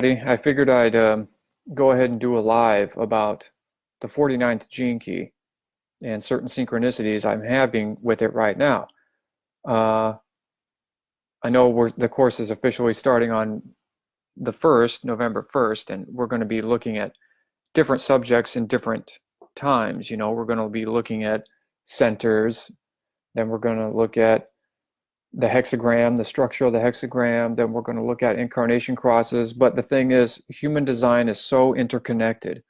I figured I'd go ahead and do a live about the 49th gene key and certain synchronicities I'm having with it right now. Uh, I know the course is officially starting on the 1st, November 1st, and we're going to be looking at different subjects in different times. You know, we're going to be looking at centers, then we're going to look at the hexagram, the structure of the hexagram, then we're going to look at incarnation crosses. But the thing is, human design is so interconnected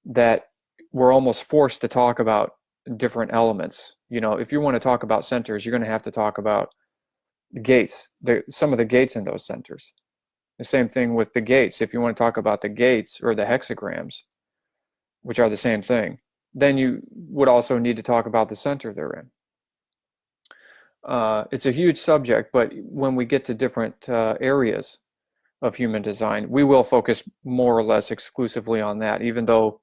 that we're almost forced to talk about different elements. You know, if you want to talk about centers, you're going to have to talk about the gates, some of the gates in those centers. The same thing with the gates. If you want to talk about the gates or the hexagrams, which are the same thing, then you would also need to talk about the center they're in. It's a huge subject, but when we get to different areas of human design, we will focus more or less exclusively on that, even though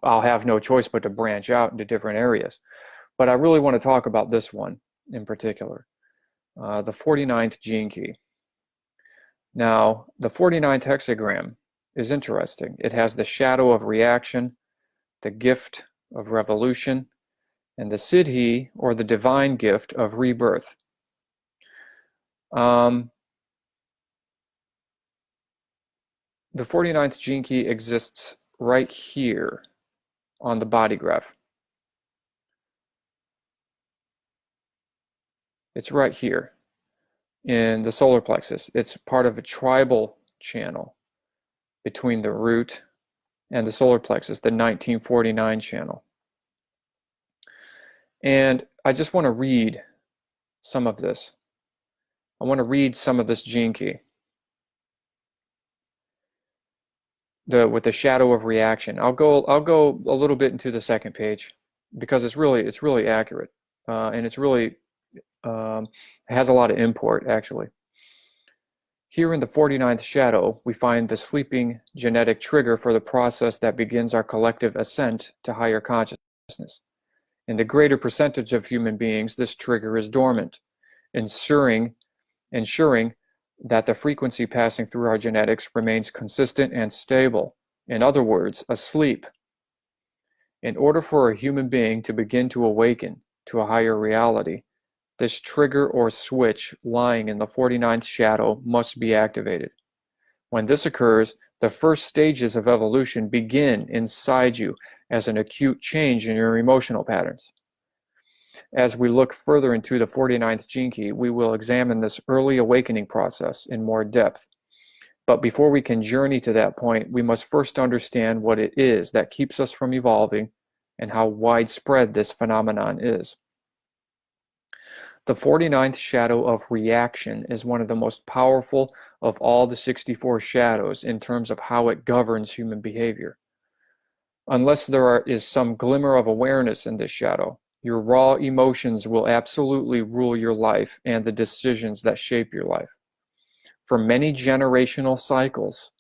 I'll have no choice but to branch out into different areas. But I really want to talk about this one in particular, the 49th gene key. Now, the 49th hexagram is interesting. It has the shadow of reaction, the gift of revolution, and the siddhi, or the divine gift of rebirth. The 49th gene key exists right here on the body graph. It's right here in the solar plexus. It's part of a tribal channel between the root and the solar plexus, the 1949 channel. And I just want to read some of this. I want to read some of this gene key. With the shadow of reaction. I'll go a little bit into the second page because it's really accurate, and it's really has a lot of import actually. Here in the 49th shadow, we find the sleeping genetic trigger for the process that begins our collective ascent to higher consciousness. In the greater percentage of human beings, this trigger is dormant, ensuring that the frequency passing through our genetics remains consistent and stable. In other words, asleep. In order for a human being to begin to awaken to a higher reality, this trigger or switch lying in the 49th shadow must be activated. When this occurs, the first stages of evolution begin inside you as an acute change in your emotional patterns. As we look further into the 49th gene key, we will examine this early awakening process in more depth. But before we can journey to that point, we must first understand what it is that keeps us from evolving and how widespread this phenomenon is. The 49th shadow of reaction is one of the most powerful of all the 64 shadows in terms of how it governs human behavior. Unless there is some glimmer of awareness in this shadow, your raw emotions will absolutely rule your life and the decisions that shape your life. For many generational cycles,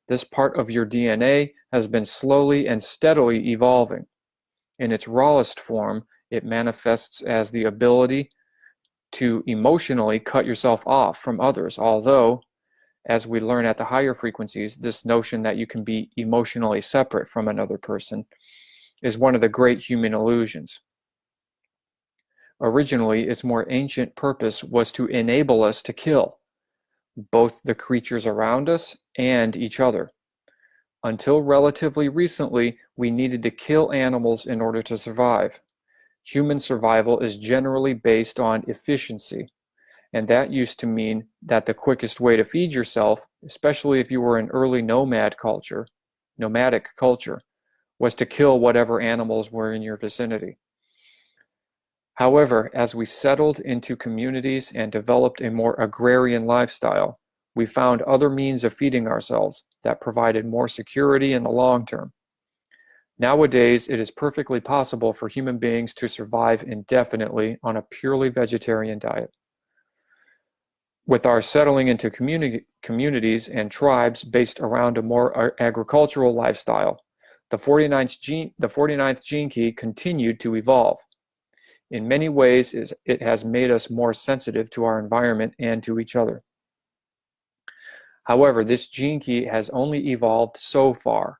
this part of your DNA has been slowly and steadily evolving. In its rawest form, it manifests as the ability to emotionally cut yourself off from others, although, as we learn at the higher frequencies, this notion that you can be emotionally separate from another person is one of the great human illusions. Originally, its more ancient purpose was to enable us to kill both the creatures around us and each other. Until relatively recently, we needed to kill animals in order to survive. Human survival is generally based on efficiency, and that used to mean that the quickest way to feed yourself, especially if you were an early nomadic culture, was to kill whatever animals were in your vicinity. However, as we settled into communities and developed a more agrarian lifestyle, we found other means of feeding ourselves that provided more security in the long term. Nowadays, it is perfectly possible for human beings to survive indefinitely on a purely vegetarian diet. With our settling into communities and tribes based around a more agricultural lifestyle, the 49th gene key continued to evolve. In many ways, it has made us more sensitive to our environment and to each other. However, this gene key has only evolved so far.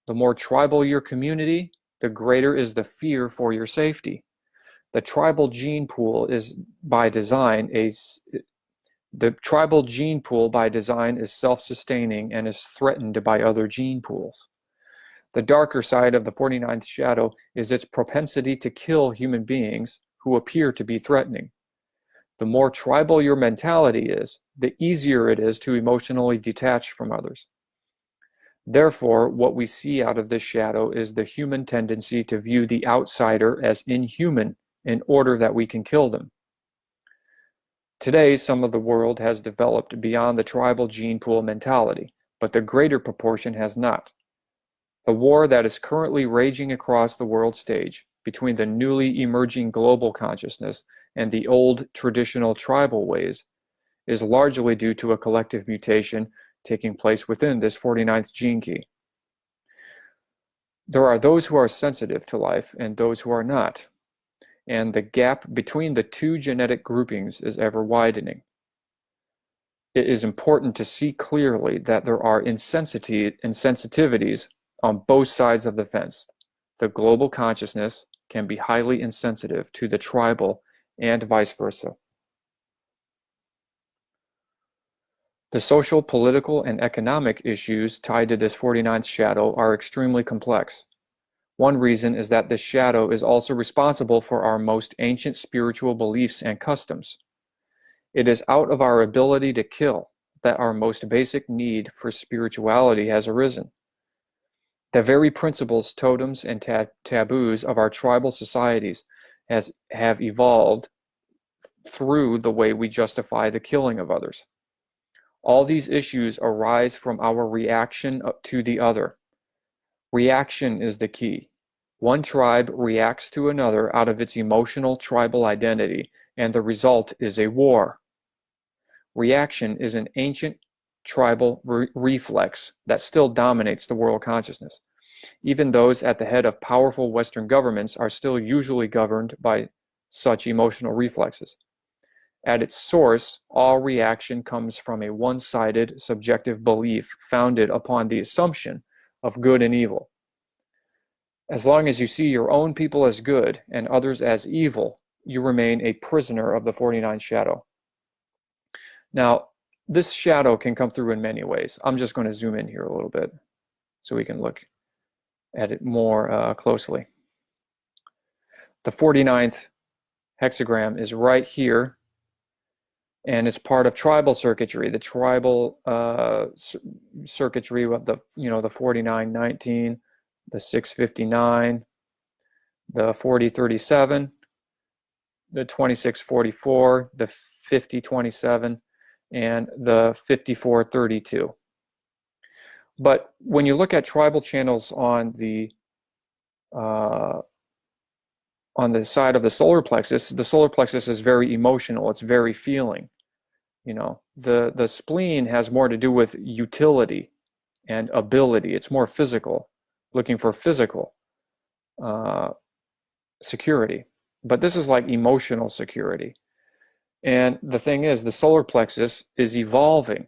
The more tribal your community, the greater is the fear for your safety. The tribal gene pool is by design the tribal gene pool by design is self-sustaining and is threatened by other gene pools. The darker side of the 49th shadow is its propensity to kill human beings who appear to be threatening. The more tribal your mentality is, the easier it is to emotionally detach from others. Therefore, what we see out of this shadow is the human tendency to view the outsider as inhuman in order that we can kill them. Today, some of the world has developed beyond the tribal gene pool mentality, but the greater proportion has not. The war that is currently raging across the world stage between the newly emerging global consciousness and the old traditional tribal ways is largely due to a collective mutation taking place within this 49th gene key. There are those who are sensitive to life and those who are not, and the gap between the two genetic groupings is ever widening. It is important to see clearly that there are insensitivities on both sides of the fence. The global consciousness can be highly insensitive to the tribal and vice versa. The social, political, and economic issues tied to this 49th shadow are extremely complex. One reason is that this shadow is also responsible for our most ancient spiritual beliefs and customs. It is out of our ability to kill that our most basic need for spirituality has arisen. The very principles, totems, and taboos of our tribal societies have evolved through the way we justify the killing of others. All these issues arise from our reaction to the other. Reaction is the key. One tribe reacts to another out of its emotional tribal identity, and the result is a war. Reaction is an ancient tribal reflex that still dominates the world consciousness. Even those at the head of powerful Western governments are still usually governed by such emotional reflexes. At its source, all reaction comes from a one-sided subjective belief founded upon the assumption of good and evil. As long as you see your own people as good and others as evil, you remain a prisoner of the 49th shadow. Now, this shadow can come through in many ways. I'm just going to zoom in here a little bit so we can look at it more closely. The 49th hexagram is right here, and it's part of tribal circuitry. The tribal circuitry of the 4919, the 659, the 4037, the 2644, the 5027, and the 5432. But when you look at tribal channels on the side of the solar plexus is very emotional. It's very feeling. The spleen has more to do with utility and ability. It's more physical, looking for physical security. But this is like emotional security. And the thing is, the solar plexus is evolving.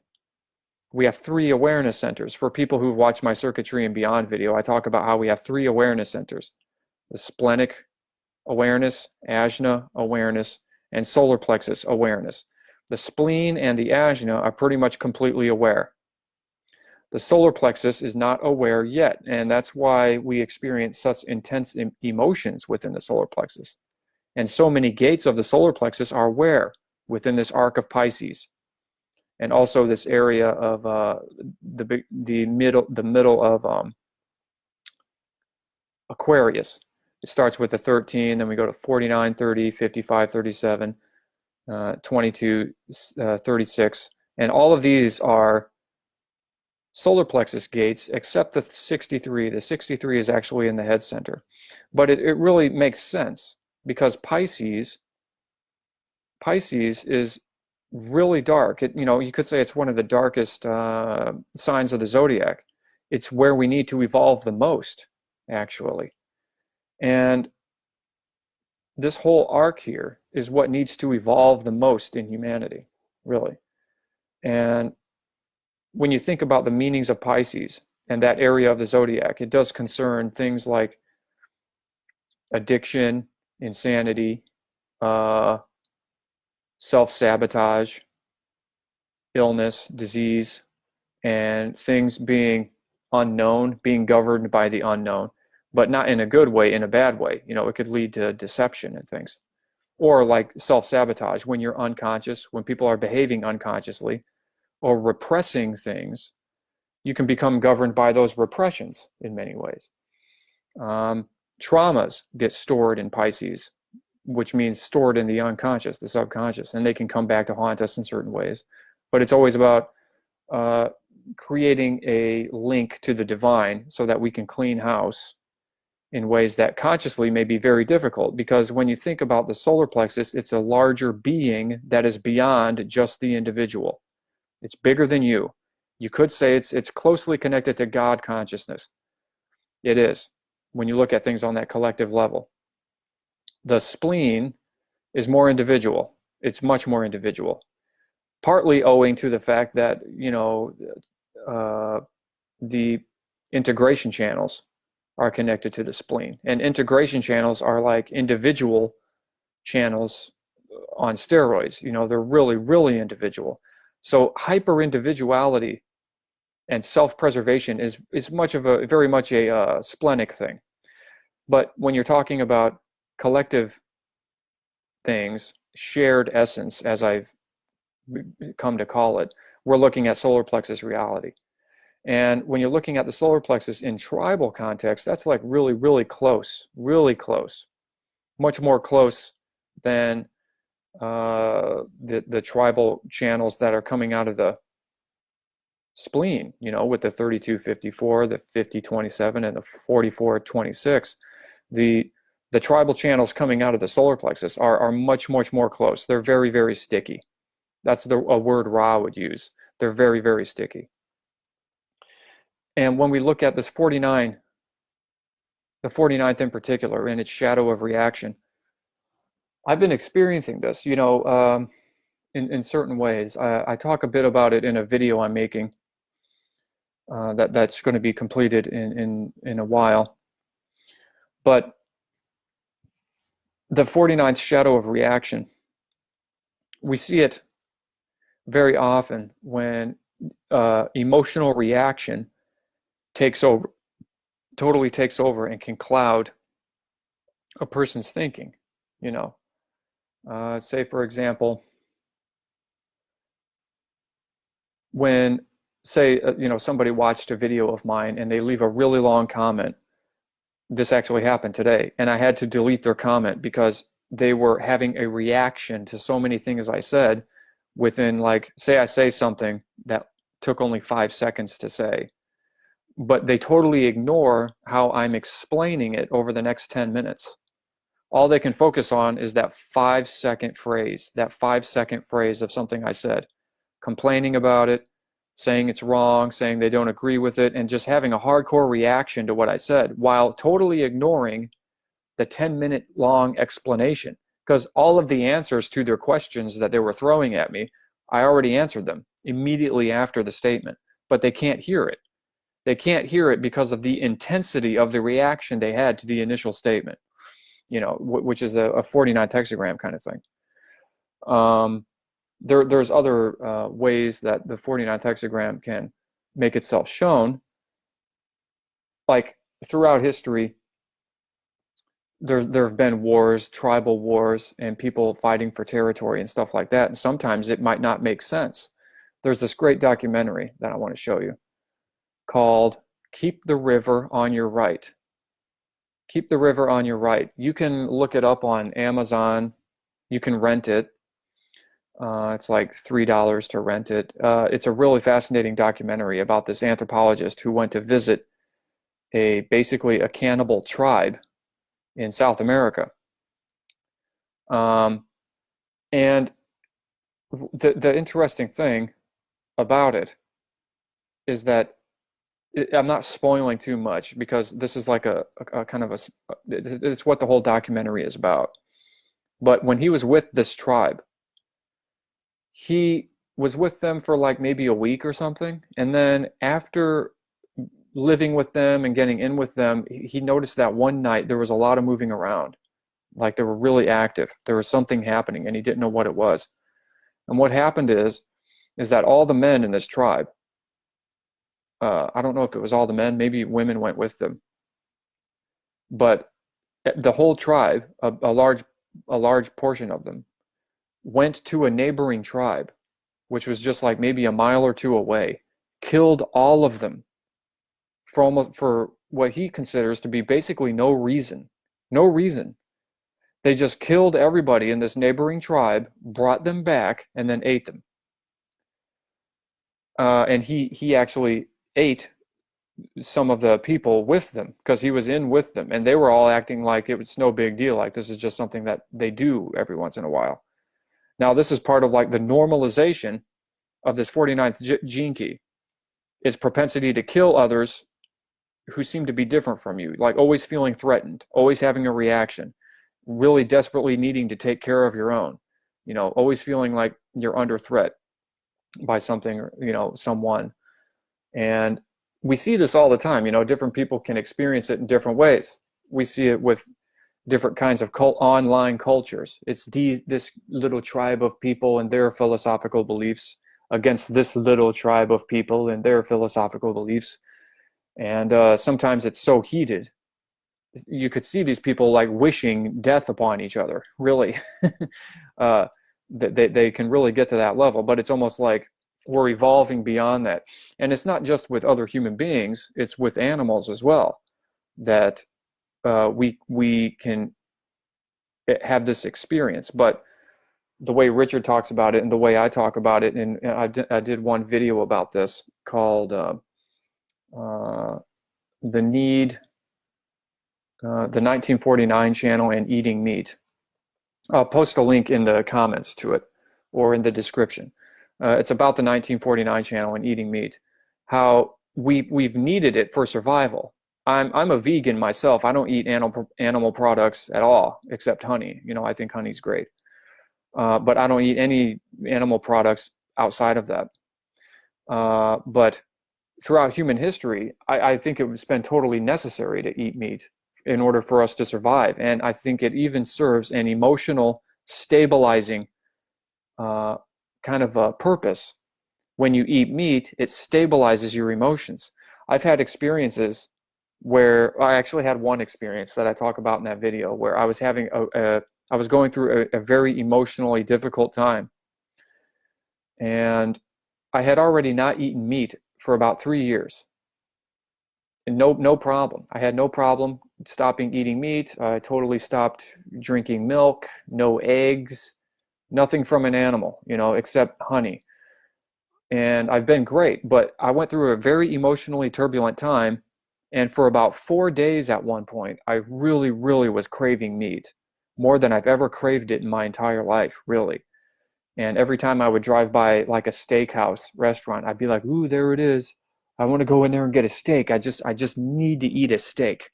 We have 3 awareness centers. For people who've watched my Circuitry and Beyond video, I talk about how we have 3 awareness centers: the splenic awareness, ajna awareness, and solar plexus awareness. The spleen and the ajna are pretty much completely aware. The solar plexus is not aware yet, and that's why we experience such intense emotions within the solar plexus. And so many gates of the solar plexus are aware within this arc of Pisces, and also this area of the middle of Aquarius. It starts with the 13, then we go to 49, 30, 55, 37, 22, 36, and all of these are solar plexus gates except the 63. The 63 is actually in the head center. But it really makes sense because Pisces is really dark. You could say it's one of the darkest signs of the zodiac. It's where we need to evolve the most, actually. And this whole arc here is what needs to evolve the most in humanity, really. And when you think about the meanings of Pisces and that area of the zodiac, it does concern things like addiction, insanity, uh, self-sabotage, illness, disease, and things being unknown, being governed by the unknown, but not in a good way, in a bad way. You know, it could lead to deception and things. Or like self-sabotage, when you're unconscious, when people are behaving unconsciously or repressing things, you can become governed by those repressions in many ways. Traumas get stored in Pisces, which means stored in the unconscious, the subconscious, and they can come back to haunt us in certain ways. But it's always about creating a link to the divine so that we can clean house in ways that consciously may be very difficult, because when you think about the solar plexus, it's a larger being that is beyond just the individual. It's bigger than you. You could say it's closely connected to God consciousness. It is, when you look at things on that collective level. The spleen is more individual. It's much more individual, partly owing to the fact that, you know, the integration channels are connected to the spleen. And integration channels are like individual channels on steroids. You know, they're really, really individual. So hyper-individuality and self-preservation is very much a splenic thing. But when you're talking about collective things, shared essence, as I've come to call it, we're looking at solar plexus reality. And when you're looking at the solar plexus in tribal context, that's like really, really close, much more close than the tribal channels that are coming out of the spleen, you know, with the 3254, the 5027, and the 4426. The tribal channels coming out of the solar plexus are much, much more close. They're very, very sticky. That's a word Ra would use. They're very, very sticky. And when we look at this 49, the 49th in particular, and its shadow of reaction, I've been experiencing this, you know, in certain ways. I talk a bit about it in a video I'm making that's going to be completed in a while. But the 49th shadow of reaction, we see it very often when emotional reaction totally takes over and can cloud a person's thinking, you know. Say, for example, when, say, you know, somebody watched a video of mine and they leave a really long comment. This actually happened today, and I had to delete their comment because they were having a reaction to so many things I said within, like, say I say something that took only 5 seconds to say, but they totally ignore how I'm explaining it over the next 10 minutes. All they can focus on is that 5-second phrase, of something I said, complaining about it, saying it's wrong, saying they don't agree with it, and just having a hardcore reaction to what I said, while totally ignoring the 10-minute long explanation. Because all of the answers to their questions that they were throwing at me, I already answered them immediately after the statement, but they can't hear it. They can't hear it because of the intensity of the reaction they had to the initial statement, you know, which is a 49th hexagram kind of thing. There's other ways that the 49th hexagram can make itself shown. Like throughout history, there have been wars, tribal wars, and people fighting for territory and stuff like that. And sometimes it might not make sense. There's this great documentary that I want to show you called Keep the River on Your Right. Keep the River on Your Right. You can look it up on Amazon. You can rent it. It's like $3 to rent it. It's a really fascinating documentary about this anthropologist who went to visit basically a cannibal tribe in South America. And the interesting thing about it is that I'm not spoiling too much, because this is like a kind of it's what the whole documentary is about. But when he was with this tribe, he was with them for like maybe a week or something. And then after living with them and getting in with them, he noticed that one night there was a lot of moving around. Like they were really active. There was something happening and he didn't know what it was. And what happened is that all the men in this tribe, I don't know if it was all the men, maybe women went with them, but the whole tribe, a large portion of them, went to a neighboring tribe, which was just like maybe a mile or two away, killed all of them for what he considers to be basically no reason. No reason. They just killed everybody in this neighboring tribe, brought them back, and then ate them. And he actually ate some of the people with them because he was in with them, and they were all acting like it was no big deal, like this is just something that they do every once in a while. Now this is part of like the normalization of this 49th gene key. It's propensity to kill others who seem to be different from you, like always feeling threatened, always having a reaction, really desperately needing to take care of your own, always feeling like you're under threat by something or someone. And we see this all the time. Different people can experience it in different ways. We see it with different kinds of online cultures. It's this little tribe of people and their philosophical beliefs against this little tribe of people and their philosophical beliefs. And sometimes it's so heated. You could see these people like wishing death upon each other, really. They can really get to that level, but it's almost like we're evolving beyond that. And it's not just with other human beings, it's with animals as well, that we can have this experience. But the way Richard talks about it and the way I talk about it, and I did one video about this called the Need, the 1949 channel and Eating Meat. I'll post a link in the comments to it or in the description. It's about the 1949 channel and eating meat, how we've needed it for survival. I'm a vegan myself. I don't eat animal products at all except honey. I think honey's great, but I don't eat any animal products outside of that. But throughout human history, I think it has been totally necessary to eat meat in order for us to survive. And I think it even serves an emotional stabilizing kind of a purpose. When you eat meat, it stabilizes your emotions. I've had experiences where I actually had one experience that I talk about in that video where I was having I was going through a very emotionally difficult time. And I had already not eaten meat for about 3 years. And no problem. I had no problem stopping eating meat. I totally stopped drinking milk, no eggs, nothing from an animal, except honey. And I've been great, but I went through a very emotionally turbulent time. And for about 4 days at one point, I really, really was craving meat more than I've ever craved it in my entire life, really. And every time I would drive by like a steakhouse restaurant, I'd be like, ooh, there it is. I want to go in there and get a steak. I just need to eat a steak.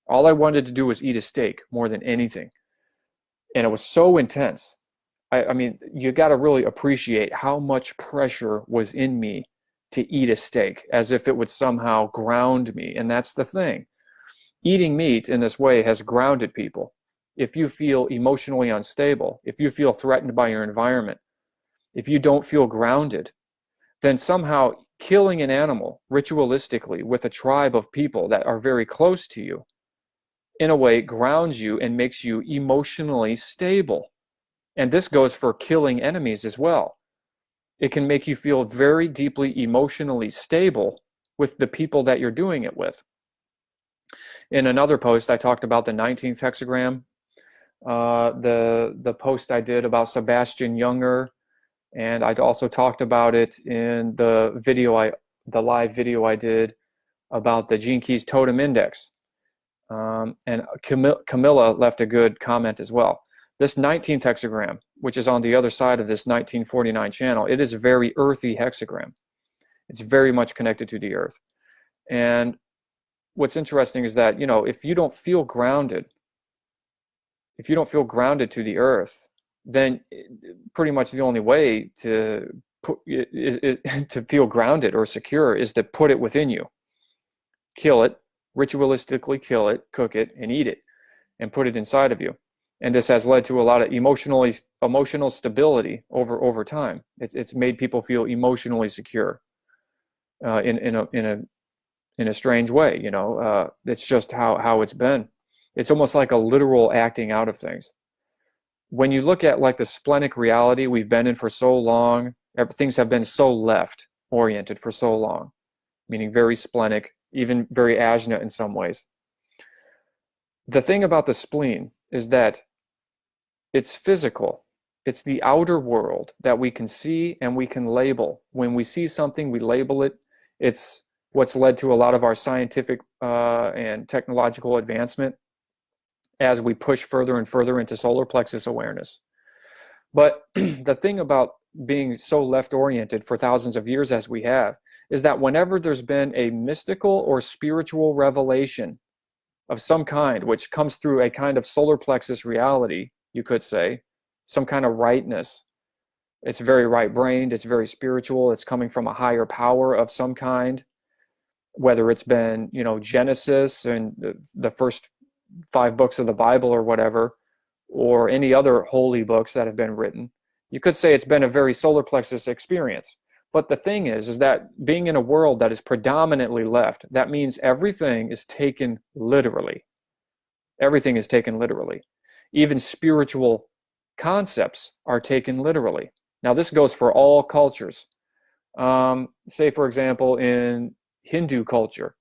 All I wanted to do was eat a steak more than anything. And it was so intense. I mean, you got to really appreciate how much pressure was in me to eat a steak, as if it would somehow ground me. And that's the thing. Eating meat in this way has grounded people. If you feel emotionally unstable, if you feel threatened by your environment, if you don't feel grounded, then somehow killing an animal ritualistically with a tribe of people that are very close to you, in a way, grounds you and makes you emotionally stable. And this goes for killing enemies as well. It can make you feel very deeply emotionally stable with the people that you're doing it with. In another post, I talked about the 19th hexagram, the post I did about Sebastian Junger, and I also talked about it in the live video I did about the Gene Keys Totem Index. And Camilla left a good comment as well. This 19th hexagram, which is on the other side of this 1949 channel, it is a very earthy hexagram. It's very much connected to the earth. And what's interesting is that, if you don't feel grounded, to the earth, then pretty much the only way to to feel grounded or secure is to put it within you, kill it, ritualistically kill it, cook it, and eat it, and put it inside of you. And this has led to a lot of emotional stability over time. It's made people feel emotionally secure in a strange way. It's just how it's been. It's almost like a literal acting out of things. When you look at like the splenic reality we've been in for so long, things have been so left oriented for so long, meaning very splenic, even very ajna in some ways. The thing about the spleen is that it's physical. It's the outer world that we can see and we can label. When we see something, we label it. It's what's led to a lot of our scientific and technological advancement as we push further and further into solar plexus awareness. But the thing about being so left-oriented for thousands of years as we have is that whenever there's been a mystical or spiritual revelation of some kind, which comes through a kind of solar plexus reality, you could say, some kind of rightness. It's very right-brained, it's very spiritual, it's coming from a higher power of some kind, whether it's been, Genesis and the first 5 books of the Bible or whatever, or any other holy books that have been written. You could say it's been a very solar plexus experience. But the thing is that being in a world that is predominantly left, that means everything is taken literally. Everything is taken literally. Even spiritual concepts are taken literally. Now, this goes for all cultures. Say, for example, in Hindu culture,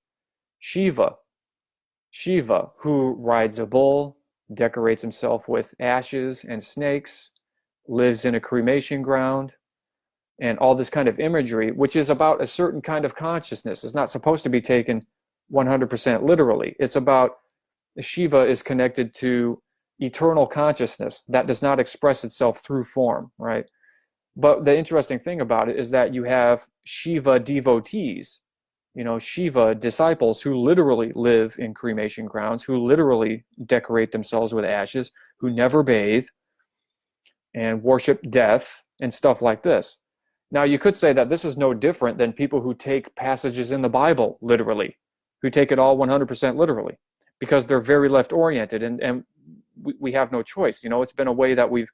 Shiva, who rides a bull, decorates himself with ashes and snakes, lives in a cremation ground, and all this kind of imagery, which is about a certain kind of consciousness. It's not supposed to be taken 100% literally. It's about Shiva is connected to eternal consciousness that does not express itself through form, right? But the interesting thing about it is that you have Shiva devotees, Shiva disciples who literally live in cremation grounds, who literally decorate themselves with ashes, who never bathe and worship death and stuff like this. Now, you could say that this is no different than people who take passages in the Bible literally, who take it all 100% literally, because they're very left-oriented, and we have no choice. It's been a way that we've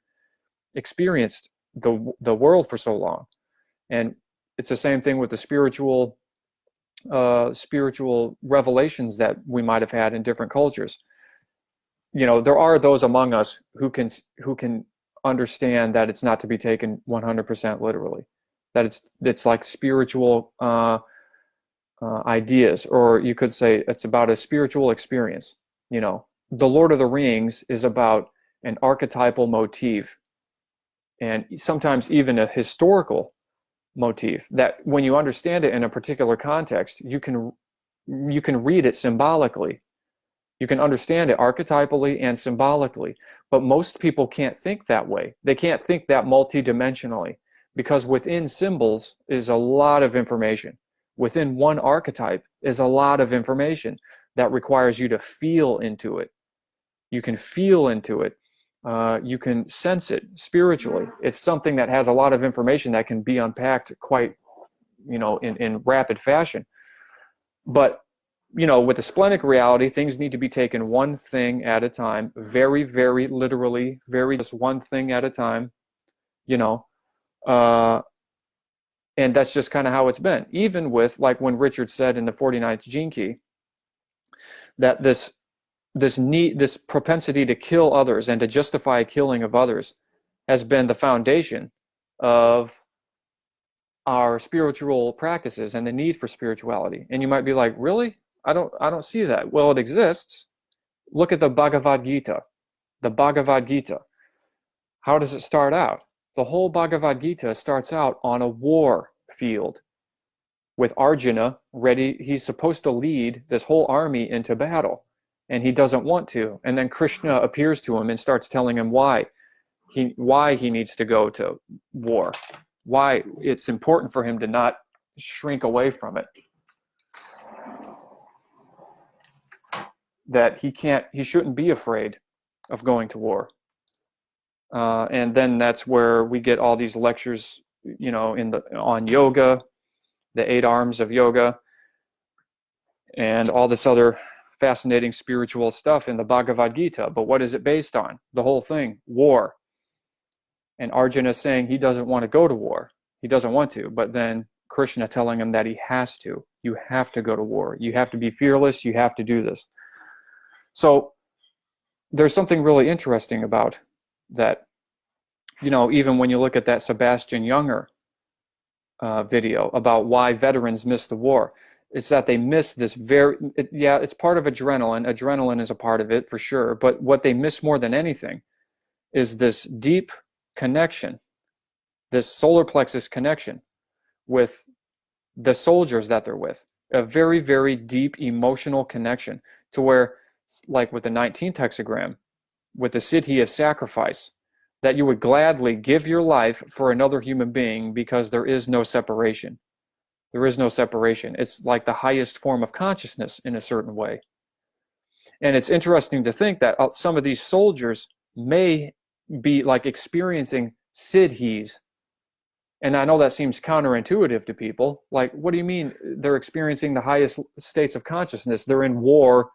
experienced the world for so long. And it's the same thing with the spiritual revelations that we might have had in different cultures. There are those among us who can understand that it's not to be taken 100% literally, that it's like spiritual ideas, or you could say it's about a spiritual experience. The Lord of the Rings is about an archetypal motif, and sometimes even a historical motif, that when you understand it in a particular context, you can read it symbolically. You can understand it archetypally and symbolically. But most people can't think that way. They can't think that multidimensionally, because within symbols is a lot of information. Within one archetype is a lot of information that requires you to feel into it. You can feel into it. You can sense it spiritually. It's something that has a lot of information that can be unpacked quite, in rapid fashion. But, with the splenic reality, things need to be taken one thing at a time, very, very literally, just one thing at a time, and that's just kind of how it's been. Even with, like when Richard said in the 49th gene key, that this propensity to kill others and to justify killing of others has been the foundation of our spiritual practices and the need for spirituality. And you might be like, really? I don't see that. Well, it exists. Look at the Bhagavad Gita. The Bhagavad Gita. How does it start out? The whole Bhagavad Gita starts out on a war field with Arjuna ready. He's supposed to lead this whole army into battle, and he doesn't want to. And then Krishna appears to him and starts telling him why he needs to go to war, why it's important for him to not shrink away from it, that he shouldn't be afraid of going to war. And then that's where we get all these lectures you know, on yoga, the 8 arms of yoga, and all this other fascinating spiritual stuff in the Bhagavad Gita. But what is it based on? The whole thing, war. And Arjuna is saying he doesn't want to go to war. He doesn't want to, but then Krishna telling him that he has to. You have to go to war. You have to be fearless. You have to do this. So there's something really interesting about that. You know, even when you look at that Sebastian Junger video about why veterans miss the war, it's that they miss this yeah, it's part of adrenaline. Adrenaline is a part of it for sure. But what they miss more than anything is this deep connection, this solar plexus connection with the soldiers that they're with. A very, very deep emotional connection to where, like with the 19th hexagram, with the siddhi of sacrifice, that you would gladly give your life for another human being because there is no separation. There is no separation. It's like the highest form of consciousness in a certain way. And it's interesting to think that some of these soldiers may be like experiencing siddhis. And I know that seems counterintuitive to people. Like, what do you mean they're experiencing the highest states of consciousness? They're in war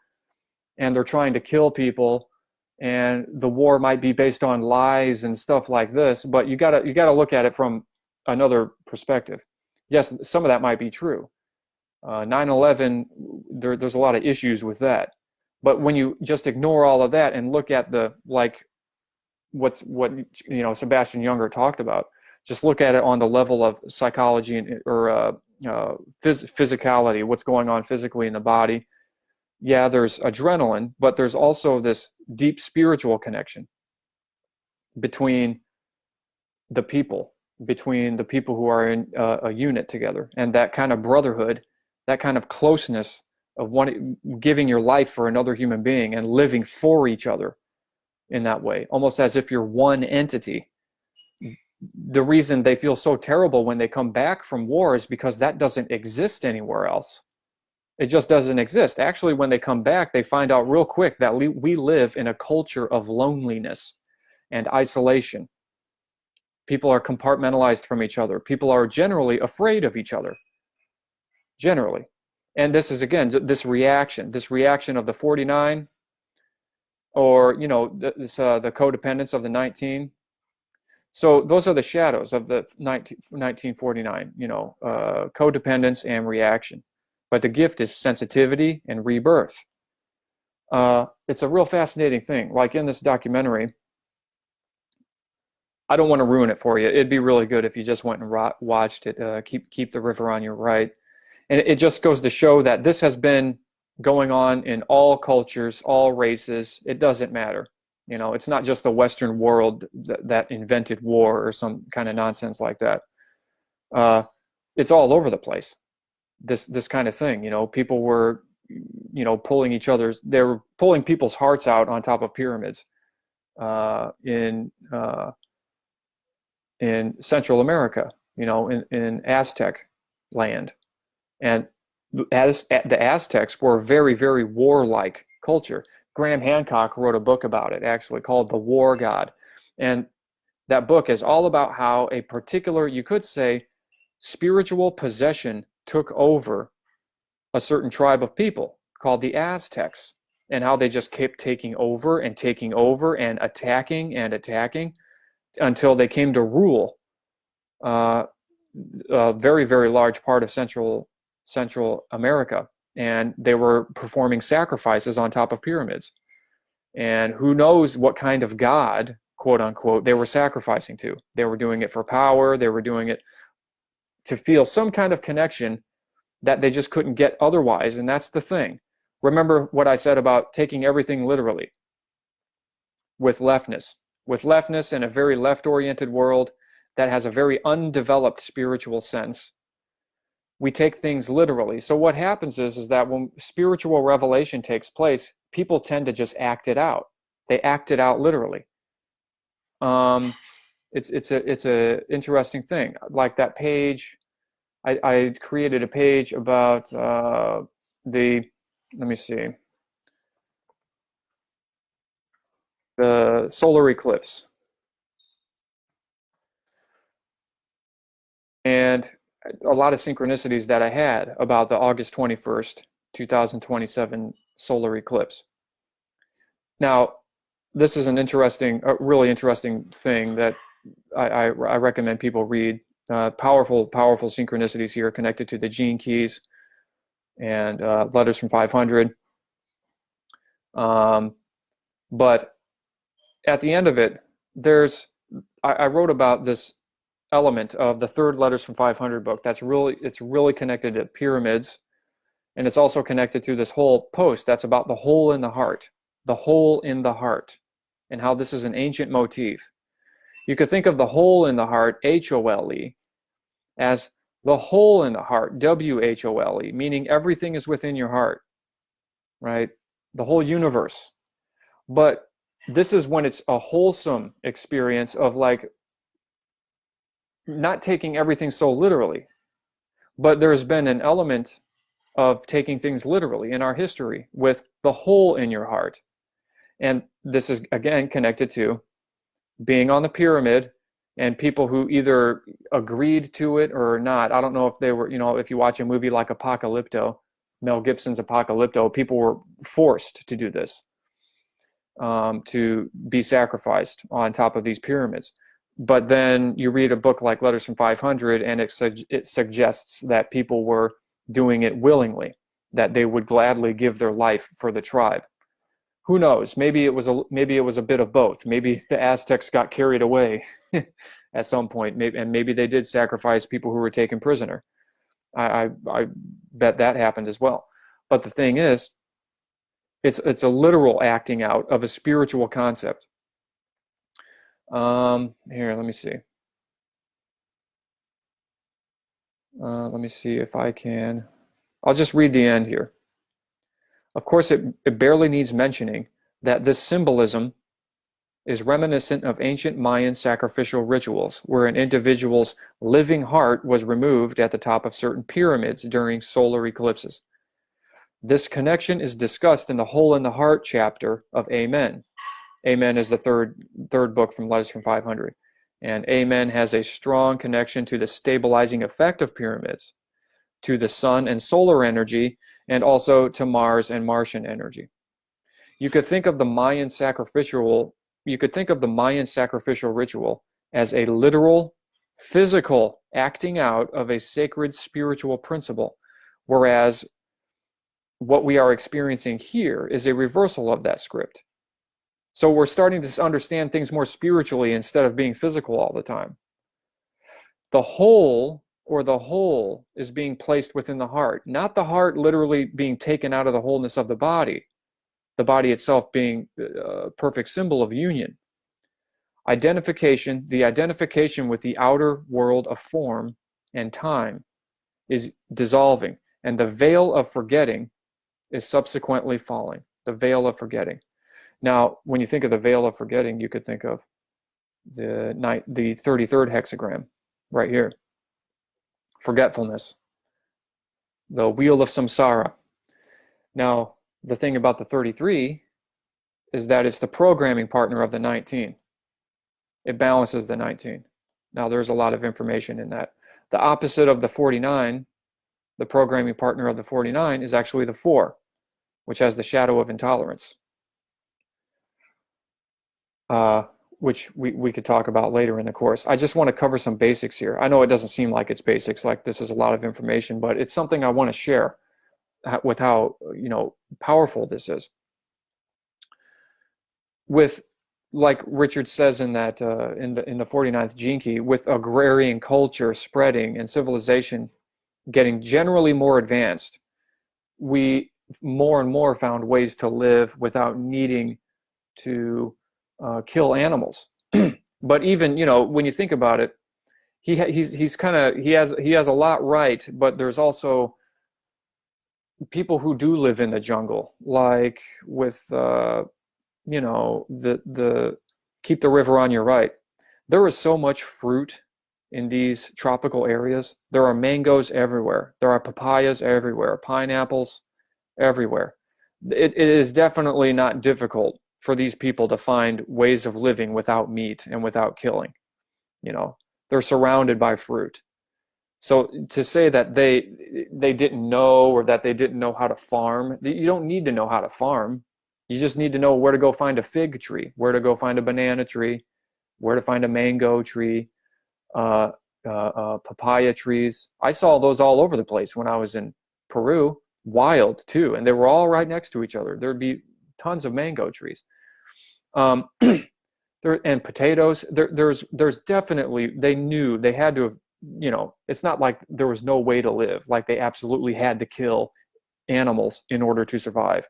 and they're trying to kill people, and the war might be based on lies and stuff like this. But you gotta look at it from another perspective. Yes, some of that might be true. 9/11, there's a lot of issues with that. But when you just ignore all of that and look at the what you know Sebastian Junger talked about, just look at it on the level of psychology or physicality, what's going on physically in the body. Yeah, there's adrenaline, but there's also this deep spiritual connection between the people, who are in a unit together, and that kind of brotherhood, that kind of closeness of giving your life for another human being and living for each other in that way, almost as if you're one entity. The reason they feel so terrible when they come back from war is because that doesn't exist anywhere else. It just doesn't exist. Actually, when they come back, they find out real quick that we live in a culture of loneliness and isolation. People are compartmentalized from each other. People are generally afraid of each other. Generally. And this is, again, this reaction of the 49, or, you know, the codependence of the 19. So those are the shadows of the 1949, you know, codependence and reaction. But the gift is sensitivity and rebirth. It's a real fascinating thing. Like in this documentary, I don't want to ruin it for you. It'd be really good if you just went and watched it. Keep the river on your right. And it just goes to show that this has been going on in all cultures, all races. It doesn't matter. You know, it's not just the Western world that invented war or some kind of nonsense like that. It's all over the place. This kind of thing, you know, people were, you know, they were pulling people's hearts out on top of pyramids in Central America, you know, in Aztec land. And as the Aztecs were a very, very warlike culture. Graham Hancock wrote a book about it, actually, called The War God. And that book is all about how a particular, you could say, spiritual possession took over a certain tribe of people called the Aztecs, and how they just kept taking over and attacking until they came to rule a very, very large part of Central America. And they were performing sacrifices on top of pyramids. And who knows what kind of god, quote unquote, they were sacrificing to. They were doing it for power. They were doing it to feel some kind of connection that they just couldn't get otherwise. And that's the thing. Remember what I said about taking everything literally with leftness. With leftness in a very left-oriented world that has a very undeveloped spiritual sense, we take things literally. So what happens is that when spiritual revelation takes place, people tend to just act it out. They act it out literally. It's a interesting thing. Like that page, I created a page about let me see, the solar eclipse. and a lot of synchronicities that I had about the August 21st, 2027 solar eclipse. Now, this is an interesting, a really interesting thing that I recommend people read. Powerful synchronicities here connected to the gene keys and letters from 500. But at the end of it, I wrote about this element of the third letters from 500 book. It's really connected to pyramids, and it's also connected to this whole post that's about the hole in the heart, and how this is an ancient motif. You could think of the hole in the heart, H-O-L-E, as the hole in the heart, W-H-O-L-E, meaning everything is within your heart, right? The whole universe. But this is when it's a wholesome experience of like not taking everything so literally. But there's been an element of taking things literally in our history with the hole in your heart. And this is, again, connected to being on the pyramid and people who either agreed to it or not. I don't know if they were, if you watch a movie like Apocalypto, Mel Gibson's Apocalypto, people were forced to do this, to be sacrificed on top of these pyramids. But then you read a book like Letters from 500, and it suggests that people were doing it willingly, that they would gladly give their life for the tribe. Who knows? Maybe it was a bit of both. Maybe the Aztecs got carried away at some point, and maybe they did sacrifice people who were taken prisoner. I bet that happened as well. But the thing is, it's a literal acting out of a spiritual concept. Here, let me see. Let me see if I can. I'll just read the end here. Of course, it barely needs mentioning that this symbolism is reminiscent of ancient Mayan sacrificial rituals, where an individual's living heart was removed at the top of certain pyramids during solar eclipses. This connection is discussed in the Hole in the Heart chapter of Amen. Amen is the third book from Letters from 500. And Amen has a strong connection to the stabilizing effect of pyramids, to the sun and solar energy, and also to Mars and Martian energy. You could think of the Mayan sacrificial ritual as a literal, physical acting out of a sacred spiritual principle, whereas what we are experiencing here is a reversal of that script. So we're starting to understand things more spiritually instead of being physical all the time. The whole is being placed within the heart, not the heart literally being taken out of the wholeness of the body itself being a perfect symbol of union. The identification with the outer world of form and time is dissolving, and the veil of forgetting is subsequently falling. The veil of forgetting. Now, when you think of the veil of forgetting, you could think of the 33rd hexagram right here. Forgetfulness. The wheel of samsara. Now, the thing about the 33 is that it's the programming partner of the 19. It balances the 19. Now, there's a lot of information in that. The opposite of the 49, the programming partner of the 49, is actually the 4, which has the shadow of intolerance, which we could talk about later in the course. I just want to cover some basics here. I know it doesn't seem like it's basics, like this is a lot of information, but it's something I want to share with how powerful this is. With, like Richard says in that in the 49th gene key, with agrarian culture spreading and civilization getting generally more advanced, we more and more found ways to live without needing to kill animals. But even when you think about it, he has a lot right, but there's also people who do live in the jungle, like with the keep the river on your right. There is so much fruit in these tropical areas. There are mangoes everywhere. There are papayas everywhere, pineapples everywhere. It is definitely not difficult for these people to find ways of living without meat and without killing. They're surrounded by fruit. So to say that they didn't know, or that they didn't know how to farm, you don't need to know how to farm. You just need to know where to go find a fig tree, where to go find a banana tree, where to find a mango tree, uh, papaya trees. I saw those all over the place when I was in Peru, wild too, and they were all right next to each other. There'd be tons of mango trees. Um, and potatoes. There's definitely, they knew they had to have, it's not like there was no way to live. Like they absolutely had to kill animals in order to survive.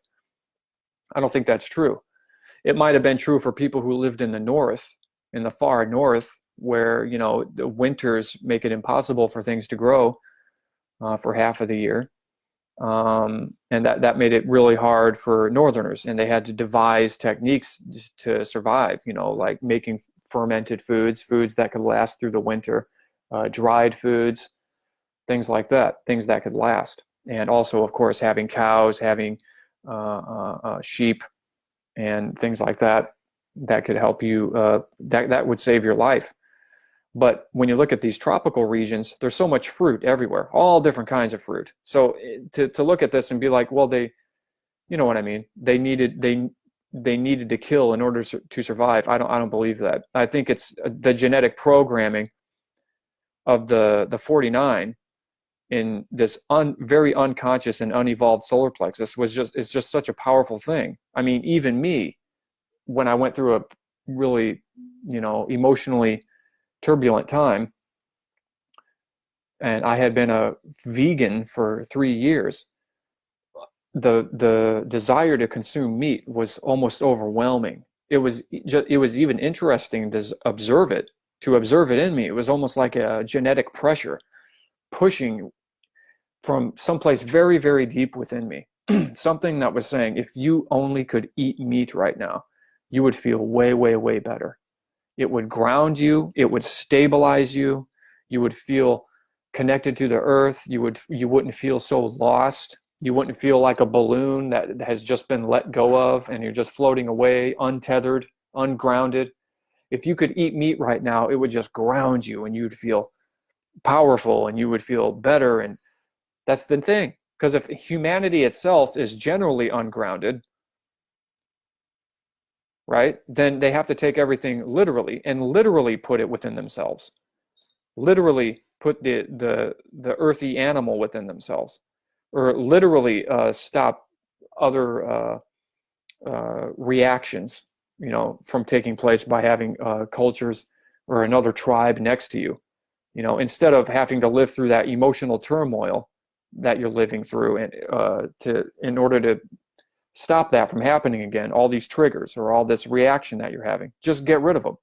I don't think that's true. It might have been true for people who lived in the north, in the far north, where the winters make it impossible for things to grow for half of the year, and that made it really hard for northerners, and they had to devise techniques to survive. Like making fermented foods that could last through the winter, dried foods, things like that, things that could last, and also, of course, having cows, having sheep, and things like that that could help you, that would save your life. But when you look at these tropical regions, there's so much fruit everywhere, all different kinds of fruit. So to look at this and be like, well, you know what I mean? They needed to kill in order to survive. I don't believe that. I think it's the genetic programming of the 49 in this very unconscious and unevolved solar plexus is just such a powerful thing. I mean, even me, when I went through a really, emotionally turbulent time, and I had been a vegan for 3 years, the desire to consume meat was almost overwhelming. It was even interesting to observe it in me. It was almost like a genetic pressure pushing from someplace very, very deep within me. Something that was saying, if you only could eat meat right now, you would feel way, way, way better. It would ground you. It would stabilize you. You would feel connected to the earth. You wouldn't feel so lost. You wouldn't feel like a balloon that has just been let go of and you're just floating away, untethered, ungrounded. If you could eat meat right now, it would just ground you and you'd feel powerful and you would feel better. And that's the thing. Because if humanity itself is generally ungrounded, right, then they have to take everything literally and literally put it within themselves. Literally put the earthy animal within themselves, or literally stop other reactions, from taking place by having cultures or another tribe next to you. Instead of having to live through that emotional turmoil that you're living through, and in order to stop that from happening again, all these triggers or all this reaction that you're having, just get rid of them.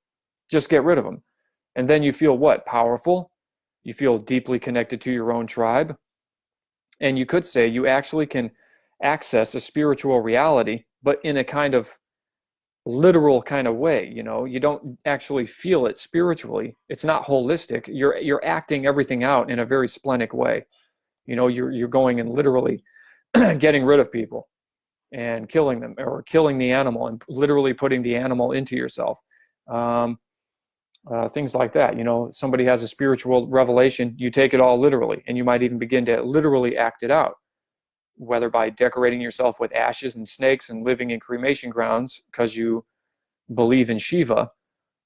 Just get rid of them. And then you feel what? Powerful. You feel deeply connected to your own tribe. And you could say you actually can access a spiritual reality, but in a kind of literal kind of way. You don't actually feel it spiritually. It's not holistic. You're acting everything out in a very splenic way. You're going and literally getting rid of people and killing them, or killing the animal and literally putting the animal into yourself. Things like that. Somebody has a spiritual revelation, you take it all literally, and you might even begin to literally act it out, whether by decorating yourself with ashes and snakes and living in cremation grounds because you believe in Shiva,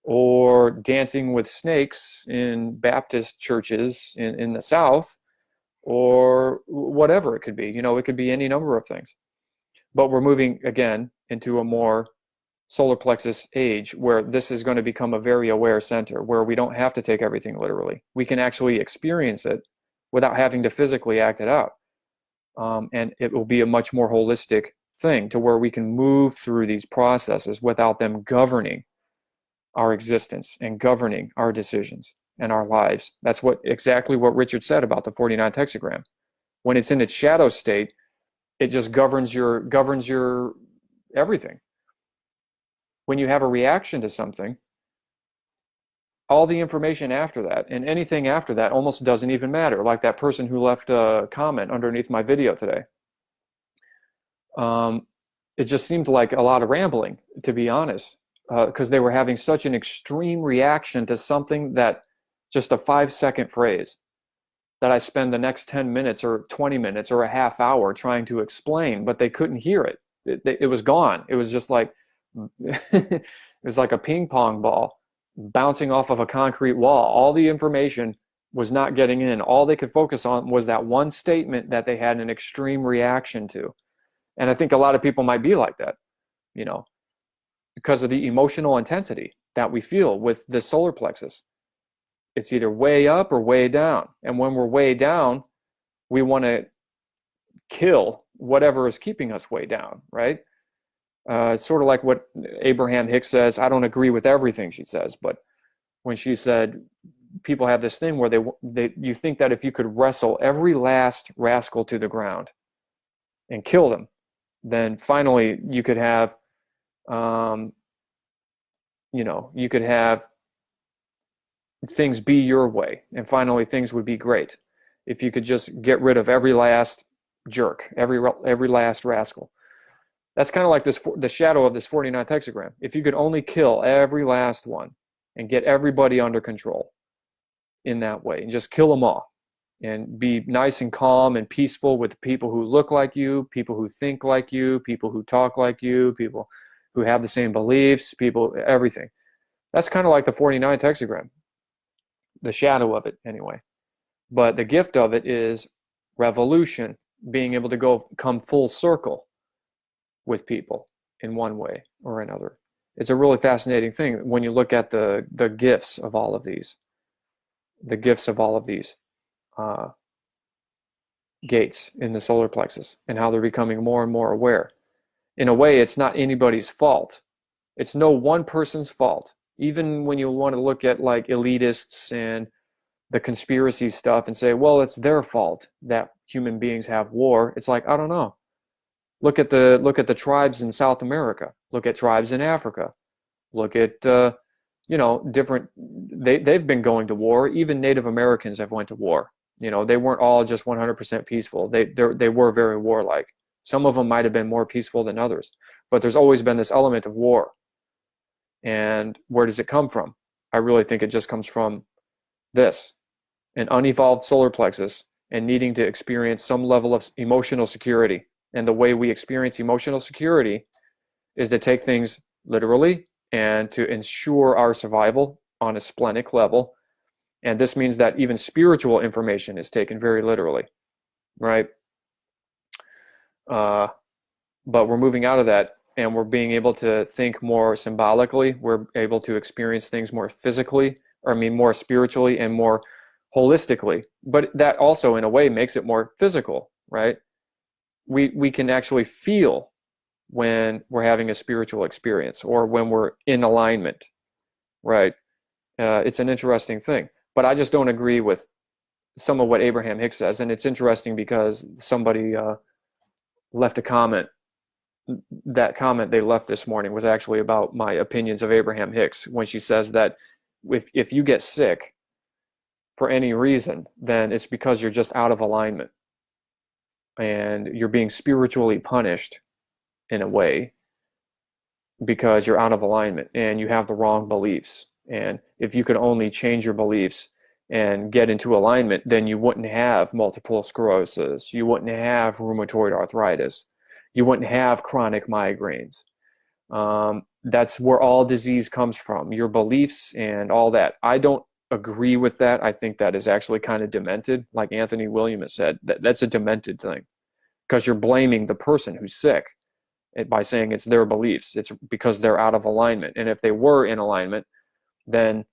or dancing with snakes in Baptist churches in the South, or whatever it could be. It could be any number of things. But we're moving again into a more solar plexus age, where this is going to become a very aware center, where we don't have to take everything literally. We can actually experience it without having to physically act it out. And it will be a much more holistic thing, to where we can move through these processes without them governing our existence and governing our decisions and our lives. That's exactly what Richard said about the 49th hexagram. When it's in its shadow state, it just governs your everything. When you have a reaction to something, all the information after that and anything after that almost doesn't even matter. Like that person who left a comment underneath my video today. It just seemed like a lot of rambling, to be honest, because they were having such an extreme reaction to something that just a 5-second phrase. that I spend the next 10 minutes or 20 minutes or a half hour trying to explain, but they couldn't hear it. It was gone. It was just like, it was like a ping pong ball bouncing off of a concrete wall. All the information was not getting in. All they could focus on was that one statement that they had an extreme reaction to. And I think a lot of people might be like that, you know, because of the emotional intensity that we feel with the solar plexus. It's either way up or way down. And when we're way down, we want to kill whatever is keeping us way down, right? It's sort of like what Abraham Hicks says. I don't agree with everything she says, but when she said people have this thing where you think that if you could wrestle every last rascal to the ground and kill them, then finally you could have, you could have things be your way, and finally things would be great if you could just get rid of every last jerk, every last rascal. That's kind of like the shadow of this 49th hexagram. If you could only kill every last one and get everybody under control in that way, and just kill them all, and be nice and calm and peaceful with people who look like you, people who think like you, people who talk like you, people who have the same beliefs, everything. That's kind of like the 49th hexagram, the shadow of it anyway. But the gift of it is revolution, being able to come full circle with people in one way or another. It's a really fascinating thing when you look at the gifts of all of these, gates in the solar plexus, and how they're becoming more and more aware. In a way, it's not anybody's fault. It's no one person's fault. Even when you want to look at like elitists and the conspiracy stuff and say, well, it's their fault that human beings have war. It's like, I don't know. Look at the tribes in South America. Look at tribes in Africa. Look at different. They've been going to war. Even Native Americans have went to war. They weren't all just 100% peaceful. They were very warlike. Some of them might have been more peaceful than others, but there's always been this element of war. And where does it come from? I really think it just comes from this, an unevolved solar plexus, and needing to experience some level of emotional security. And the way we experience emotional security is to take things literally and to ensure our survival on a splenic level. And this means that even spiritual information is taken very literally, right? But we're moving out of that, and we're being able to think more symbolically. We're able to experience things more physically, more spiritually and more holistically. But that also, in a way, makes it more physical, right? We can actually feel when we're having a spiritual experience or when we're in alignment, right? It's an interesting thing. But I just don't agree with some of what Abraham Hicks says. And it's interesting because somebody left a comment. That comment they left this morning was actually about my opinions of Abraham Hicks, when she says that if you get sick for any reason, then it's because you're just out of alignment. And you're being spiritually punished in a way because you're out of alignment and you have the wrong beliefs. And if you could only change your beliefs and get into alignment, then you wouldn't have multiple sclerosis. You wouldn't have rheumatoid arthritis. You wouldn't have chronic migraines. That's where all disease comes from, your beliefs and all that. I don't agree with that. I think that is actually kind of demented. Like Anthony Williams said, that's a demented thing, because you're blaming the person who's sick by saying it's their beliefs. It's because they're out of alignment. And if they were in alignment, then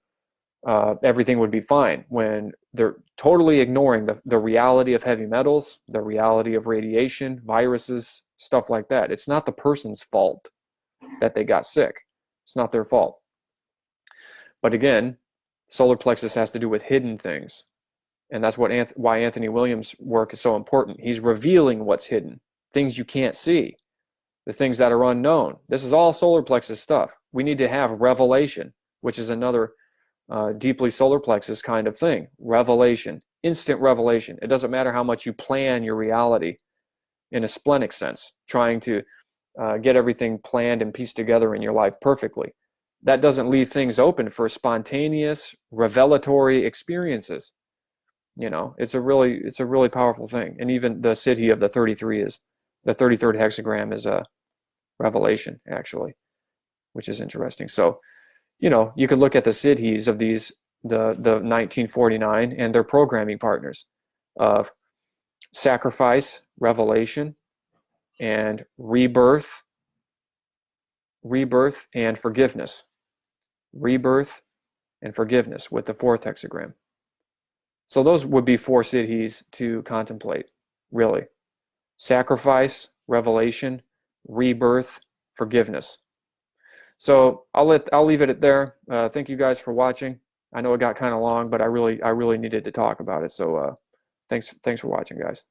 everything would be fine. When they're totally ignoring the reality of heavy metals, the reality of radiation, viruses, stuff like that. It's not the person's fault that they got sick. It's not their fault. But again, solar plexus has to do with hidden things. And that's why Anthony Williams' work is so important. He's revealing what's hidden, things you can't see, the things that are unknown. This is all solar plexus stuff. We need to have revelation, which is another deeply solar plexus kind of thing. Revelation, instant revelation. It doesn't matter how much you plan your reality in a splenic sense, trying to get everything planned and pieced together in your life perfectly. That doesn't leave things open for spontaneous, revelatory experiences. You know, it's a really powerful thing. And even the siddhi of the 33 is the 33rd hexagram is a revelation, actually, which is interesting. So, you know, you could look at the siddhis of these the 1949 and their programming partners of sacrifice, revelation, and rebirth, and forgiveness. Rebirth and forgiveness with the 4th hexagram. So those would be 4 siddhis to contemplate, really. Sacrifice, revelation, rebirth, forgiveness. So I'll leave it at there. Thank you guys for watching. I know it got kind of long, but I really needed to talk about it. So thanks for watching, guys.